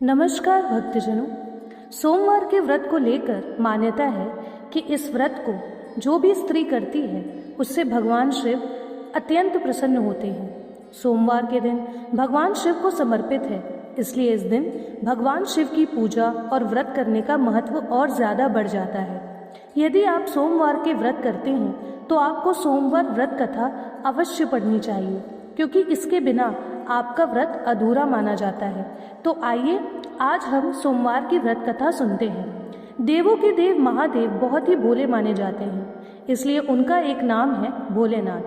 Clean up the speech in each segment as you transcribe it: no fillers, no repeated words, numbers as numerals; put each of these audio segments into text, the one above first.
नमस्कार भक्तजनों। सोमवार के व्रत को लेकर मान्यता है कि इस व्रत को जो भी स्त्री करती है उससे भगवान शिव अत्यंत प्रसन्न होते हैं। सोमवार के दिन भगवान शिव को समर्पित है, इसलिए इस दिन भगवान शिव की पूजा और व्रत करने का महत्व और ज़्यादा बढ़ जाता है। यदि आप सोमवार के व्रत करते हैं तो आपको सोमवार व्रत कथा अवश्य पढ़नी चाहिए, क्योंकि इसके बिना आपका व्रत अधूरा माना जाता है। तो आइए आज हम सोमवार की व्रत कथा सुनते हैं। देवों के देव महादेव बहुत ही भोले माने जाते हैं, इसलिए उनका एक नाम है भोलेनाथ।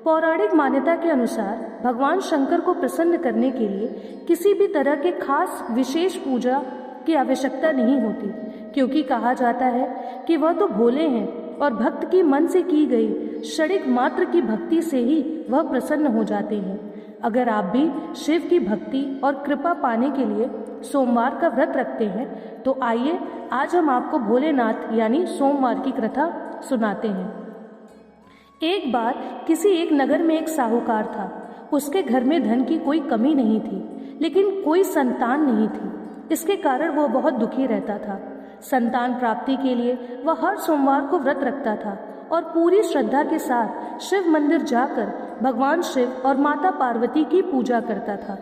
पौराणिक मान्यता के अनुसार भगवान शंकर को प्रसन्न करने के लिए किसी भी तरह के खास विशेष पूजा की आवश्यकता नहीं होती, क्योंकि कहा जाता है कि वह तो भोले हैं और भक्त की मन से की गई क्षणिक मात्र की भक्ति से ही वह प्रसन्न हो जाते हैं। अगर आप भी शिव की भक्ति और कृपा पाने के लिए सोमवार का व्रत रखते हैं तो आइए आज हम आपको भोलेनाथ यानी सोमवार की कथा सुनाते हैं। एक बार किसी एक नगर में एक साहूकार था। उसके घर में धन की कोई कमी नहीं थी, लेकिन कोई संतान नहीं थी। इसके कारण वह बहुत दुखी रहता था। संतान प्राप्ति के लिए वह हर सोमवार को व्रत रखता था और पूरी श्रद्धा के साथ शिव मंदिर जाकर भगवान शिव और माता पार्वती की पूजा करता था।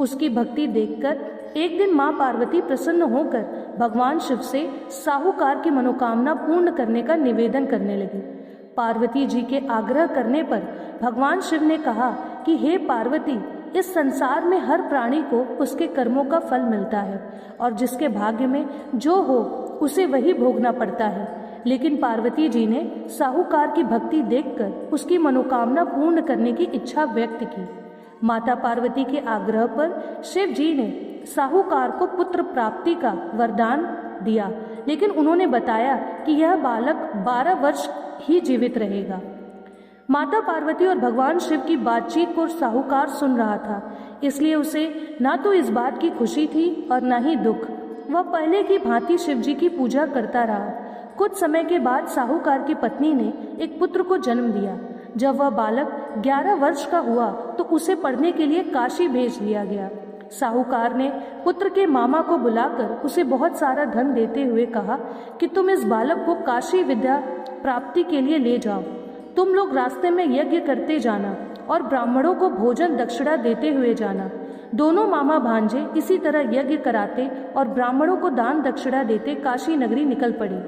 उसकी भक्ति देखकर एक दिन माँ पार्वती प्रसन्न होकर भगवान शिव से साहूकार की मनोकामना पूर्ण करने का निवेदन करने लगी। पार्वती जी के आग्रह करने पर भगवान शिव ने कहा कि हे पार्वती, इस संसार में हर प्राणी को उसके कर्मों का फल मिलता है और जिसके भाग्य में जो हो उसे वही भोगना पड़ता है। लेकिन पार्वती जी ने साहूकार की भक्ति देखकर उसकी मनोकामना पूर्ण करने की इच्छा व्यक्त की। माता पार्वती के आग्रह पर शिव जी ने साहूकार को पुत्र प्राप्ति का वरदान दिया, लेकिन उन्होंने बताया कि यह बालक 12 वर्ष ही जीवित रहेगा। माता पार्वती और भगवान शिव की बातचीत को साहूकार सुन रहा था, इसलिए उसे ना तो इस बात की खुशी थी और ना ही दुख। वह पहले की भांति शिव जी की पूजा करता रहा। कुछ समय के बाद साहूकार की पत्नी ने एक पुत्र को जन्म दिया। जब वह बालक 11 वर्ष का हुआ तो उसे पढ़ने के लिए काशी भेज दिया गया। साहूकार ने पुत्र के मामा को बुलाकर उसे बहुत सारा धन देते हुए कहा कि तुम इस बालक को काशी विद्या प्राप्ति के लिए ले जाओ। तुम लोग रास्ते में यज्ञ करते जाना और ब्राह्मणों को भोजन दक्षिणा देते हुए जाना। दोनों मामा भांजे इसी तरह यज्ञ कराते और ब्राह्मणों को दान दक्षिणा देते काशी नगरी निकल पड़ी।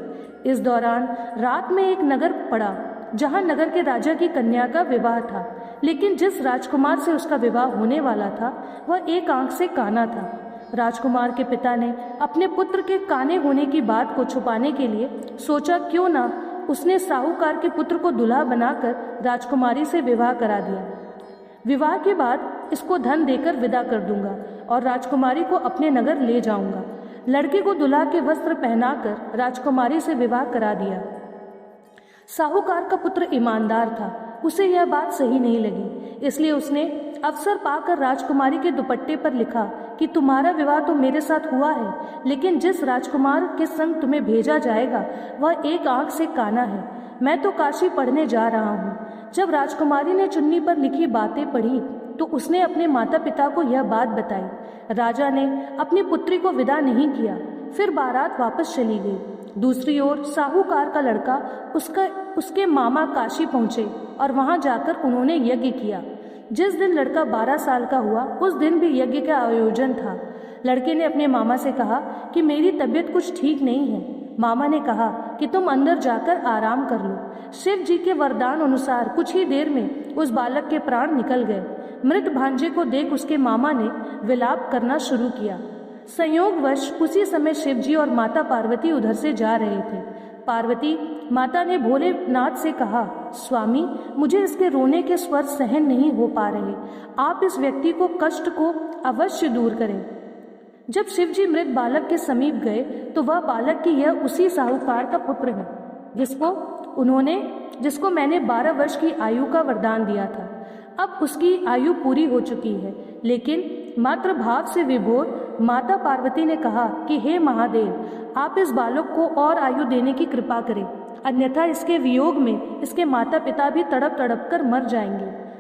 इस दौरान रात में एक नगर पड़ा जहां नगर के राजा की कन्या का विवाह था, लेकिन जिस राजकुमार से उसका विवाह होने वाला था वह एक आंख से काना था। राजकुमार के पिता ने अपने पुत्र के काने होने की बात को छुपाने के लिए सोचा क्यों ना उसने साहूकार के पुत्र को दूल्हा बनाकर राजकुमारी से विवाह करा दिया। विवाह के बाद इसको धन देकर विदा कर दूंगा और राजकुमारी को अपने नगर ले जाऊंगा। लड़के को दूल्हा के वस्त्र पहनाकर राजकुमारी से विवाह करा दिया। साहूकार का पुत्र ईमानदार था, उसे यह बात सही नहीं लगी, इसलिए उसने अवसर पाकर राजकुमारी के दुपट्टे पर लिखा कि तुम्हारा विवाह तो मेरे साथ हुआ है, लेकिन जिस राजकुमार के संग तुम्हें भेजा जाएगा वह एक आंख से काना है। मैं तो काशी पढ़ने जा रहा हूँ। जब राजकुमारी ने चुन्नी पर लिखी बातें पढ़ी तो उसने अपने माता पिता को यह बात बताई। राजा ने अपनी पुत्री को विदा नहीं किया, फिर बारात वापस चली गई। दूसरी ओर साहूकार का लड़का उसके मामा काशी पहुंचे और वहां जाकर उन्होंने यज्ञ किया। जिस दिन लड़का 12 साल का हुआ उस दिन भी यज्ञ का आयोजन था। लड़के ने अपने मामा से कहा कि मेरी तबीयत कुछ ठीक नहीं है। मामा ने कहा कि तुम अंदर जाकर आराम कर लो। शिव जी के वरदान अनुसार कुछ ही देर में उस बालक के प्राण निकल गए। मृत भांजे को देख उसके मामा ने विलाप करना शुरू किया। संयोगवश उसी समय शिव जी और माता पार्वती उधर से जा रहे थे। पार्वती माता ने भोलेनाथ से कहा, स्वामी, मुझे इसके रोने के स्वर सहन नहीं हो पा रहे, आप इस व्यक्ति को कष्ट को अवश्य दूर करें। जब शिव जी मृत बालक के समीप गए तो वह बालक की यह उसी साहूकार का पुत्र है जिसको मैंने 12 वर्ष की आयु का वरदान दिया था। अब उसकी आयु पूरी हो चुकी है, लेकिन मात्र भाव से विभोर माता पार्वती ने कहा कि हे महादेव, आप इस बालक को और आयु देने की कृपा करें, अन्यथा इसके वियोग में इसके माता पिता भी तड़प तड़प कर मर जाएंगे।